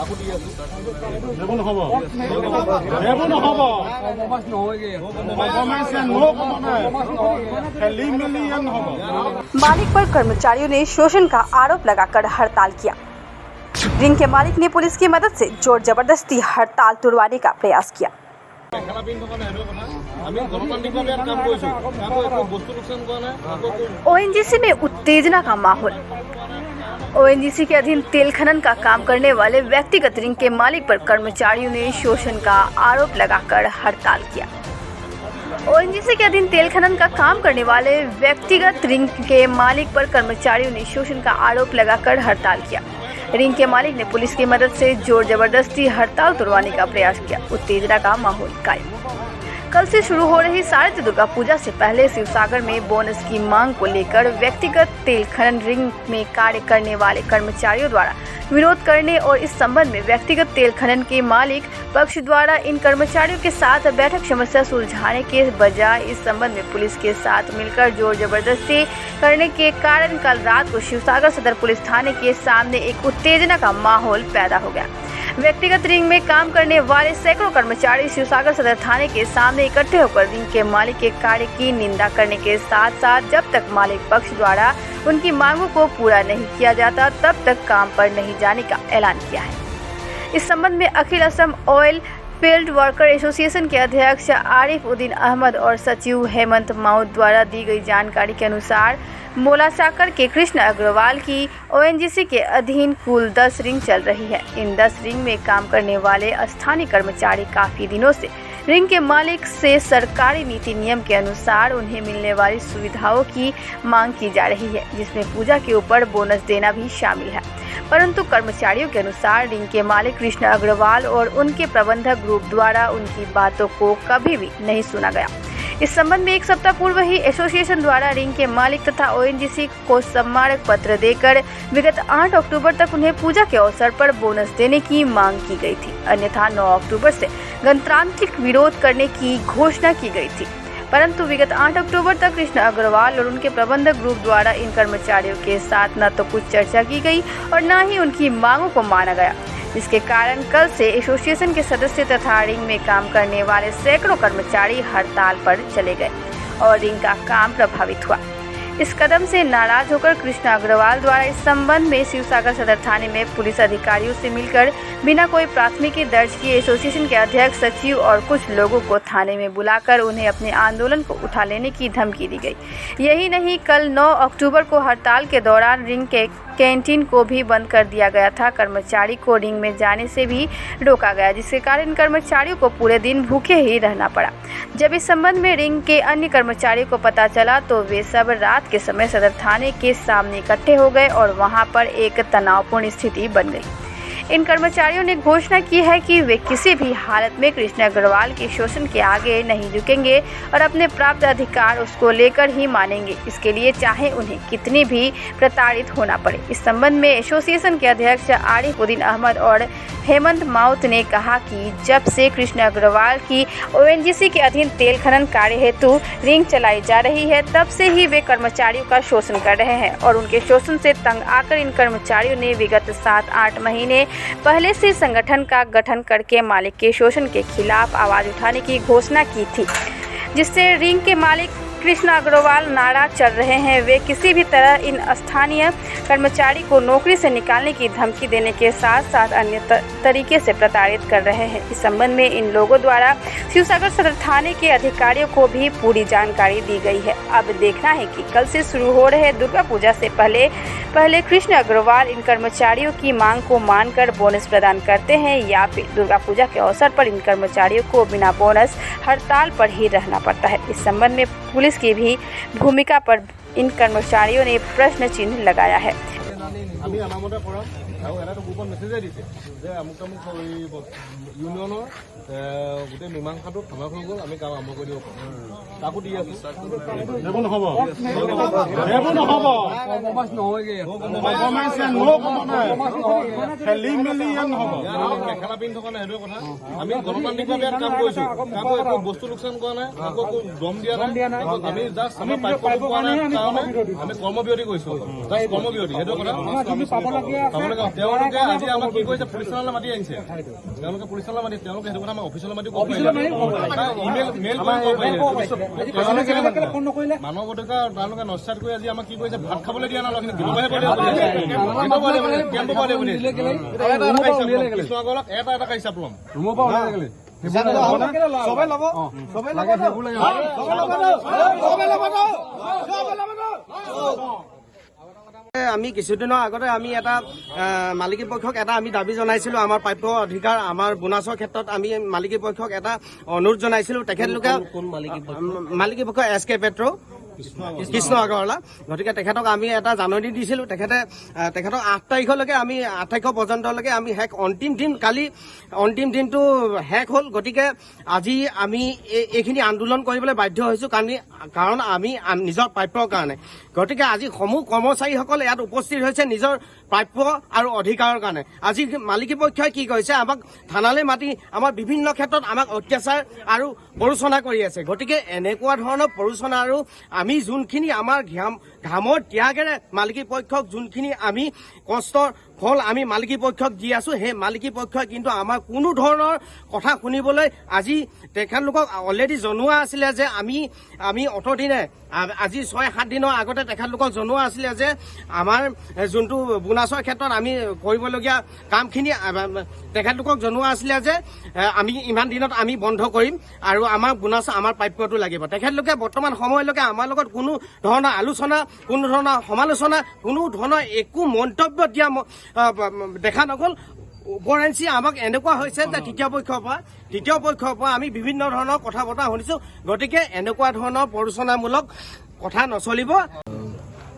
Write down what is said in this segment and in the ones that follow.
তাকো দি আছো দেব নহব দেব নহব मालिक पर कर्मचारियों ने शोषण का आरोप लगाकर हड़ताल किया। रिंग के मालिक ने पुलिस की मदद से जोर जबरदस्ती हड़ताल तुड़वाने का प्रयास किया। ओएनजीसी में उत्तेजना का माहौल। ओएनजीसी के अधीन तेल खनन का काम करने वाले व्यक्तिगत रिंग के मालिक पर कर्मचारियों ने शोषण का आरोप लगाकर हड़ताल किया। ओएनजीसी के अधीन तेल खनन का काम करने वाले व्यक्तिगत रिंग के मालिक पर कर्मचारियों ने शोषण का आरोप लगाकर हड़ताल किया। रिंग के मालिक ने पुलिस की मदद से जोर जबरदस्ती हड़ताल तोड़वाने का प्रयास किया। उत्तेजना का माहौल कायम। कल से शुरू हो रही शारदीय दुर्गा पूजा से पहले शिवसागर में बोनस की मांग को लेकर व्यक्तिगत तेल खनन रिंग में कार्य करने वाले कर्मचारियों द्वारा विरोध करने और इस संबंध में व्यक्तिगत तेल खनन के मालिक पक्ष द्वारा इन कर्मचारियों के साथ बैठक समस्या सुलझाने के बजाय इस संबंध में पुलिस के साथ मिलकर जोर जबरदस्ती करने के कारण कल रात को शिवसागर सदर पुलिस थाने के सामने एक उत्तेजना का माहौल पैदा हो गया। व्यक्तिगत रिंग में काम करने वाले सैकड़ों कर्मचारी शिवसागर सदर थाने के सामने इकट्ठे होकर रिंग के मालिक के कार्य की निंदा करने के साथ साथ जब तक मालिक पक्ष द्वारा उनकी मांगों को पूरा नहीं किया जाता तब तक काम पर नहीं जाने का ऐलान किया है। इस संबंध में Akhil Assam oil field worker association के अध्यक्ष आरिफ उद्दीन अहमद और सचिव हेमंत माउत द्वारा दी गई जानकारी के अनुसार मोलासाकर के कृष्ण अग्रवाल की ओएनजीसी के अधीन कुल 10 रिंग चल रही है। इन 10 रिंग में काम करने वाले स्थानीय कर्मचारी काफी दिनों से रिंग के मालिक से सरकारी नीति नियम के अनुसार उन्हें मिलने वाली सुविधाओं की मांग की जा रही है, जिसमें पूजा के ऊपर बोनस देना भी शामिल है। परंतु कर्मचारियों के अनुसार रिंग के मालिक कृष्ण अग्रवाल और उनके प्रबंधक ग्रुप द्वारा उनकी बातों को कभी भी नहीं सुना गया। इस संबंध में एक सप्ताह पूर्व ही एसोसिएशन द्वारा रिंग के मालिक तथा ओएनजीसी को सम्मानक पत्र देकर विगत 8 अक्टूबर तक उन्हें पूजा के अवसर पर बोनस देने की मांग की गई थी। अन्यथा 9 अक्टूबर से गणतांत्रिक विरोध करने की घोषणा की गई थी। परंतु विगत 8 अक्टूबर तक कृष्ण अग्रवाल और उनके प्रबंधक ग्रुप द्वारा इन कर्मचारियों के साथ न तो कुछ चर्चा की गई और न ही उनकी मांगों को माना गया, जिसके कारण कल से एसोसिएशन के सदस्य तथा रिंग में काम करने वाले सैकड़ों कर्मचारी हड़ताल पर चले गए और रिंग का काम प्रभावित हुआ। इस कदम से नाराज होकर कृष्ण अग्रवाल द्वारा इस संबंध में शिवसागर सदर थाने में पुलिस अधिकारियों से मिलकर बिना कोई प्राथमिकी दर्ज किए एसोसिएशन के अध्यक्ष, सचिव और कुछ लोगों को थाने में बुलाकर उन्हें अपने आंदोलन को उठा लेने की धमकी दी गई। यही नहीं, कल 9 अक्टूबर को हड़ताल के दौरान रिंग के कैंटीन को भी बंद कर दिया गया था। कर्मचारी को रिंग में जाने से भी रोका गया, जिसके कारण कर्मचारियों को पूरे दिन भूखे ही रहना पड़ा। जब इस संबंध में रिंग के अन्य कर्मचारियों को पता चला तो वे सब रात के समय सदर थाने के सामने इकट्ठे हो गए और वहां पर एक तनावपूर्ण स्थिति बन गई। इन कर्मचारियों ने घोषणा की है कि वे किसी भी हालत में कृष्ण अग्रवाल के शोषण के आगे नहीं झुकेंगे और अपने प्राप्त अधिकार उसको लेकर ही मानेंगे, इसके लिए चाहे उन्हें कितनी भी प्रताड़ित होना पड़े। इस संबंध में एसोसिएशन के अध्यक्ष आरिफ उद्दीन अहमद और हेमंत माउत ने कहा कि जब से कृष्ण अग्रवाल की ओएनजीसी के अधीन तेल खनन कार्य हेतु रिंग चलाई जा रही है, तब से ही वे कर्मचारियों का शोषण कर रहे हैं और उनके शोषण से तंग आकर इन कर्मचारियों ने विगत 7-8 महीने पहले से संगठन का गठन करके मालिक के शोषण के खिलाफ आवाज उठाने की घोषणा की थी, जिससे रिंग के मालिक कृष्ण अग्रवाल नाराज चल रहे हैं। वे किसी भी तरह इन स्थानीय कर्मचारी को नौकरी से निकालने की धमकी देने के साथ साथ अन्य तरीके से प्रताड़ित कर रहे हैं। इस संबंध में इन लोगों द्वारा शिवसागर सदर थाने के अधिकारियों को भी पूरी जानकारी दी गई है। अब देखना है कि कल से शुरू हो रहे दुर्गा पूजा से पहले कृष्ण अग्रवाल इन कर्मचारियों की मांग को मानकर बोनस प्रदान करते हैं या फिर दुर्गा पूजा के अवसर पर इन कर्मचारियों को बिना बोनस हड़ताल पर ही रहना पड़ता है। इस संबंध में पुलिस की भी भूमिका पर इन कर्मचारियों ने प्रश्न चिन्ह लगाया है। গোটেই মীমাংসাটো সমাপ্ত হৈ গ'ল, আমি কাম আৰম্ভ কৰি দিব পাৰোঁ। তাকো দি আছো দেব নহব দেব নহব খেলি মেলি নহব। মেখেলা পিন্ধি থকা নাই, সেইটোৱে কথা। আমি গণতান্ত্ৰিকভাৱে ইয়াত কাম কৰিছোঁ, কাম কৰি একো বস্তু লোকচান কৰা নাই, আকৌ একো দম দিয়া নাই। আমি জাষ্ট আমাৰ প্ৰাপ্য পোৱা নাই কাৰণে আমি কৰ্মবিৰতি কৰিছোঁ, জাষ্ট কৰ্মবিৰতি, সেইটো কথা। পাবলগীয়া তেওঁলোকে আজি আমাক কি কৰিছে, পুলিচ থানালৈ মাতি আনিছে। তেওঁলোকে পুলিচ থানালৈ মাতি, তেওঁলোকে সেইটো কথা আমাৰ অফিচলৈ মাতি ক'ব পাৰিলে, মেইল মানৱ অধিকাৰ তেওঁলোকে নস্যাৎ কৰি আজি আমাক কি কৰিছে, ভাত খাবলৈ দিয়া নাই, ল'ৰাখিনি দিবহে কৃষ্ণগৰক এটা কাইচাপ ল'ম। আমি কিছুদিনৰ আগতে আমি এটা মালিকী পক্ষক এটা আমি দাবী জনাইছিলো, আমাৰ প্ৰাপ্য অধিকাৰ আমাৰ বোনাছৰ ক্ষেত্ৰত আমি মালিকী পক্ষক এটা অনুৰোধ জনাইছিলো। তেখেতলোকে মালিকী পক্ষ SK পেট্ৰ কৃষ্ণ আগৰৱালা, গতিকে তেখেতক আমি এটা জাননী দিছিলো। তেখেতক 8 তাৰিখলৈকে আমি 8 তাৰিখৰ পৰ্যন্তলৈকে আমি শেষ অন্তিম দিন, কালি অন্তিম দিনটো শেষ হ'ল। গতিকে আজি আমি এইখিনি আন্দোলন কৰিবলৈ বাধ্য হৈছো, কাৰণ আমি নিজৰ প্ৰাপ্যৰ কাৰণে। গতিকে আজি সমূহ কৰ্মচাৰীসকল ইয়াত উপস্থিত হৈছে নিজৰ প্ৰাপ্য আৰু অধিকাৰৰ কাৰণে। আজি মালিকী পক্ষই কি কৰিছে, আমাক থানালৈ মাতি আমাৰ বিভিন্ন ক্ষেত্ৰত আমাক অত্যাচাৰ আৰু প্ৰৰোচনা কৰি আছে। গতিকে এনেকুৱা ধৰণৰ প্ৰৰোচনা আৰু আমি যোনখিনি আমাৰ ঘামৰ ত্যাগেৰে মালিকী পক্ষক যোনখিনি আমি কষ্টৰ ফল আমি মালিকী পক্ষক দি আছো, সেই মালিকী পক্ষই কিন্তু আমাৰ কোনো ধৰণৰ কথা শুনিবলৈ আজি তেখেতলোকক অলৰেডি জনোৱা আছিলে যে আমি অতদিনে আজি 6-7 দিনৰ আগতে তেখেতলোকক জনোৱা আছিলে যে আমাৰ যোনটো বোনাছৰ ক্ষেত্ৰত আমি কৰিবলগীয়া কামখিনি তেখেতলোকক জনোৱা আছিলে যে আমি ইমান দিনত আমি বন্ধ কৰিম আৰু আমাৰ বোনাছ আমাৰ প্ৰাপ্যটো লাগিব। তেখেতলোকে বৰ্তমান সময়লৈকে আমাৰ লগত কোনো ধৰণৰ আলোচনা, কোনো ধৰণৰ সমালোচনা, কোনো ধৰণৰ একো মন্তব্য দিয়া দেখা নগ'ল। উপৰেঞ্চি আমাক এনেকুৱা হৈছে যে তৃতীয় পক্ষৰ পৰা আমি বিভিন্ন ধৰণৰ কথা বতৰা শুনিছো। গতিকে এনেকুৱা ধৰণৰ প্ৰৰোচনামূলক কথা নচলিব।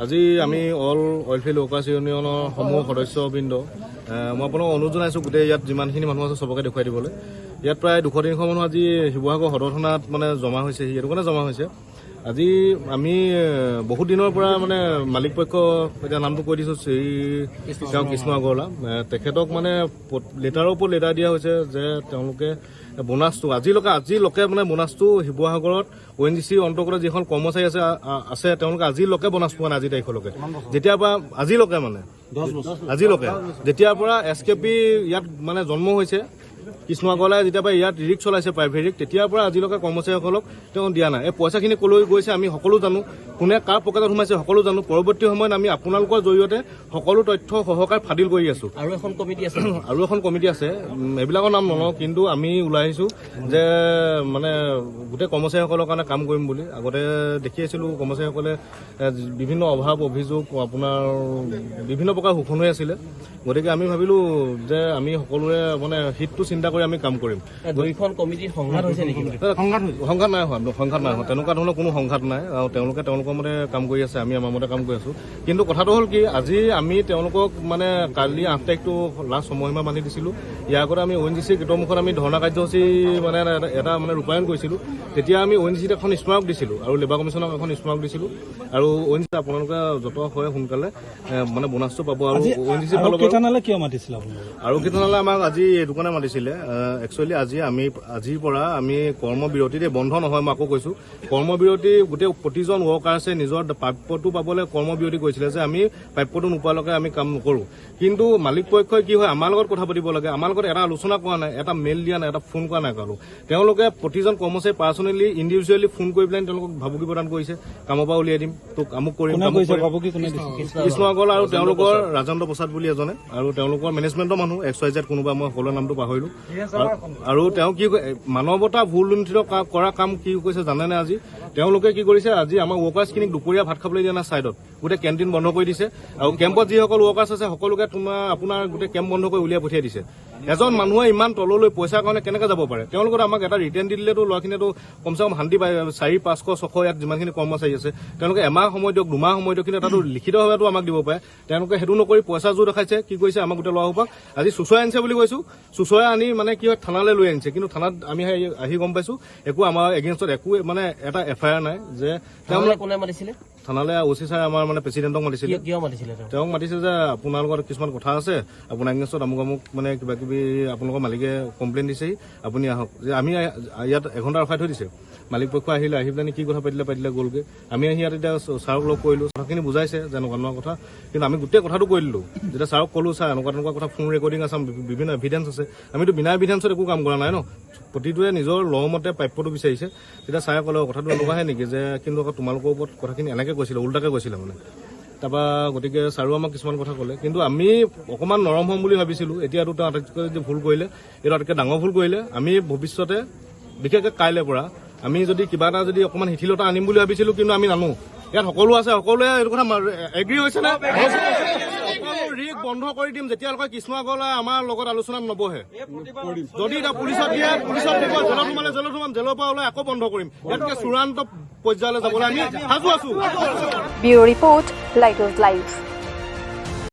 আজি আমি অল অইলফিল্ড ৱৰ্কাৰ্ছ ইউনিয়নৰ সমূহ সদস্যবৃন্দ, মই আপোনাক অনুৰোধ জনাইছোঁ গোটেই ইয়াত যিমানখিনি মানুহ আছে চবকে দেখুৱাই দিবলৈ। ইয়াত প্ৰায় 200-300 মানুহ আজি শিৱসাগৰ সদৰ থানাত মানে জমা হৈছে, সেইটো কাৰণে জমা হৈছে। আজি আমি বহুত দিনৰ পৰা মানে মালিক পক্ষ, এতিয়া নামটো কৈ দিছোঁ, তেওঁ কৃষ্ণ আগৰৱালা, তেখেতক মানে লেটাৰৰ ওপৰত লেটাৰ দিয়া হৈছে যে তেওঁলোকে বোনাছটো আজিলৈকে মানে বোনাছটো শিৱসাগৰত ONGC অন্তৰ্গত যিখন কৰ্মচাৰী আছে তেওঁলোকে আজিলৈকে বোনাছ পোৱা নাই। আজি তাৰিখলৈকে যেতিয়াৰ পৰা আজিলৈকে যেতিয়াৰ পৰা SKP ইয়াত মানে জন্ম হৈছে, কৃষ্ণ আগৰৱালাই যেতিয়াৰ পৰা ইয়াত ৰিক্স চলাইছে প্ৰাইভেট ৰিক্স, তেতিয়াৰ পৰা আজিলৈকে কৰ্মচাৰীসকলক তেওঁ দিয়া নাই। এই পইচাখিনি কলৈ গৈছে আমি সকলো জানো, কোনে কাৰ পকেটত সোমাইছে সকলো জানো। পৰৱৰ্তী সময়ত আমি আপোনালোকৰ জৰিয়তে সকলো তথ্য সহকাৰ ফাদিল কৰি আছো। আৰু এখন কমিটি আছে, এইবিলাকৰ নাম নলওঁ, কিন্তু আমি ওলাই আহিছো যে মানে গোটেই কৰ্মচাৰীসকলৰ কাৰণে কাম কৰিম বুলি। আগতে দেখি আছিলো কৰ্মচাৰীসকলে বিভিন্ন অভাৱ অভিযোগ আপোনাৰ বিভিন্ন প্ৰকাৰ শোষণ হৈ আছিলে। গতিকে আমি ভাবিলো যে আমি সকলোৱে মানে হিতটো চিন্তা কৰি আমি কাম কৰিম। দুইখন কমিটিৰ সংঘাত হৈছে নেকি? সংঘাত নাই হোৱা, তেনেকুৱা ধৰণৰ কোনো সংঘাত নাই। আৰু তেওঁলোকে তেওঁলোকৰ মতে কাম কৰি আছে, আমি আমাৰ মতে কাম কৰি আছো। কিন্তু কথাটো হ'ল কি, আজি আমি তেওঁলোকক মানে কালি 8 তাৰিখটো লাষ্ট সময়সীমা বান্ধি দিছিলো। ইয়াৰ আগতে আমি ONGC গেটৰ মুখত আমি ধৰ্ণা কাৰ্যসূচী মানে এটা মানে ৰূপায়ণ কৰিছিলো। তেতিয়া আমি ONGCত এখন স্মাৰক দিছিলো আৰু লেবাৰ কমিশ্যনক এখন স্মাৰক দিছিলো। আৰু ONGC আপোনালোকে যত হয় সোনকালে মানে বোনাছটো পাব। আৰু ONGC কিয় মাতিছিল আৰক্ষী থানালৈ আমাক আজি এইটো কাৰণে মাতিছিলে। একচুৱেলি আজিৰ পৰা আমি কৰ্মবিৰতি, বন্ধ নহয়, মই আকৌ কৈছো কৰ্মবিৰতি, গোটেই প্ৰতিজন ৱৰ্কাৰ্ছে নিজৰ প্ৰাপ্যটো পাবলৈ কৰ্মবিৰতি কৰিছিলে যে আমি প্ৰাপ্যটো নোপোৱালৈকে আমি কাম নকৰো। কিন্তু মালিক পক্ষই কি হয়, আমাৰ লগত কথা পাতিব লাগে, আমাৰ লগত এটা আলোচনা কৰা নাই, এটা মেইল দিয়া নাই, এটা ফোন কৰা নাই কাৰো। তেওঁলোকে প্ৰতিজন কৰ্মচাৰী পাৰ্চনেলি ইণ্ডিভিজুৱেলি ফোন কৰি পেলাই তেওঁলোকক ভাবুকি প্ৰদান কৰিছে, কামৰ পৰা উলিয়াই দিম, তোক আমুক কৰিম। কৃষ্ণ আগৰৱালা আৰু তেওঁলোকৰ ৰাজেন্দ্ৰ প্ৰসাদ বুলি এজনে, আৰু তেওঁলোকৰ মেনেজমেণ্টৰ মানুহ XYZ কোনোবা, মই সকলোৰে নামটো পাহৰিলো। আৰু তেওঁ কি মানৱতা ভুল লুণ্ঠিত কৰা কাম কি কৰিছে জানেনে? আজি তেওঁলোকে কি কৰিছে, আজি আমাৰ ৱৰ্কাৰ্ছখিনিক দুপৰীয়া ভাত খাবলৈ দিয়া নাই, ছাইডত গোটেই কেণ্টিন বন্ধ কৰি দিছে। আৰু কেম্পত যিসকল ৱৰ্কাৰ্ছ আছে সকলোকে আপোনাৰ গোটেই কেম্প বন্ধ কৰি উলিয়াই পঠিয়াই দিছে। এজন মানুহে ইমান তললৈ পইচাৰ কাৰণে কেনেকে যাব পাৰে? তেওঁলোকৰ আমাক এটা ৰিটাৰ্ণ দি দিলেতো ল'ৰাখিনিয়েতো কমচে কম শান্তি পায়। 400-500-600 ইয়াত যিমানখিনি কৰ্মচাৰী আছে তেওঁলোকে এমাহ সময় দিয়ক, 2 মাহ সময় দিয়ক, কিন্তু তাতো লিখিতভাৱেতো আমাক দিব পাৰে। তেওঁলোকে সেইটো নকৰি পইচা জোৰ দেখাইছে। কি কৰিছে, আমাক গোটেই ল'ৰাসোপাক আজি চুচৰাই আনিছে বুলি কৈছো। চুচৰাই আনি মানে কি হয়, থানালৈ লৈ আনিছে। কিন্তু থানাত আমি আহি গম পাইছো একো আমাৰ এগেইনষ্টত একো মানে এটা FIR নাই। যে তেওঁলোকে কোনে মাতিছিলে, থানালৈ OC ছাৰে আমাৰ মানে প্ৰেচিডেণ্টক মাতিছিলে। কিয় মাতিছিলে তেওঁ? তেওঁক মাতিছে যে আপোনাৰ লগত কিছুমান কথা আছে, আপোনাৰ এগেইনষ্টত আমুক মানে কিবা কিবি আপোনালোকৰ মালিকে কমপ্লেইন দিছেহি, আপুনি আহক। যে আমি ইয়াত এঘণ্টা ৰখাই থৈ দিছে। মালিক পক্ষ আহিলে, আহি পেলাই কি কথা পাতিলে গ'লগৈ। আমি আহি ইয়াত এতিয়া ছাৰক লগ কৰিলোঁ, কথাখিনি বুজাইছে যে এনেকুৱা কথা, কিন্তু আমি গোটেই কথাটো কৈ দিলোঁ। যেতিয়া ছাৰক ক'লোঁ ছাৰ এনেকুৱা কথা ফোন ৰেকৰ্ডিং আছে, বিভিন্ন এভিডেন্স আছে, আমিতো বিনা এভিডেন্সত একো কাম কৰা নাই ন, প্ৰতিটোৱে নিজৰ ল মতে প্ৰাপ্যটো বিচাৰিছে। তেতিয়া ছাৰে ক'লে কথাটো এনেকুৱাহে নেকি, যে কিন্তু আকৌ তোমালোকৰ ওপৰত কথাখিনি এনেকৈ কৈছিলে, ওলোটাকৈ কৈছিলে মানে। তাৰপৰা গতিকে ছাৰো আমাক কিছুমান কথা ক'লে, কিন্তু আমি অকণমান নৰম হ'ম বুলি ভাবিছিলোঁ। এতিয়াতো তেওঁ আটাইতকৈ যদি ভুল কৰিলে, এইটো আটাইতকৈ ডাঙৰ ভুল কৰিলে। আমি ভৱিষ্যতে বিশেষকৈ কাইলৈ পৰা আমি যদি কিবা এটা যদি অকণমান শিথিলতা আনিম বুলি ভাবিছিলোঁ, কিন্তু আমি নানো। ইয়াত সকলো আছে, সকলোৱে এইটো কথা এগ্ৰী হৈছে নে? ৰিক বন্ধ কৰি দিম যেতিয়ালৈকে কৃষ্ণ আগৰৱালাই আমাৰ লগত আলোচনাত নবহে। যদি এতিয়া পুলিচত দিয়ে, পুলিচত দিব, জেলত সোমালে জেলত সোমাম, জেলৰ পৰা ওলাই আকৌ বন্ধ কৰিম। ইয়াতকে চূড়ান্ত পৰ্যায়লৈ যাবলৈ আমি সাজু আছো। Bureau report, light house live.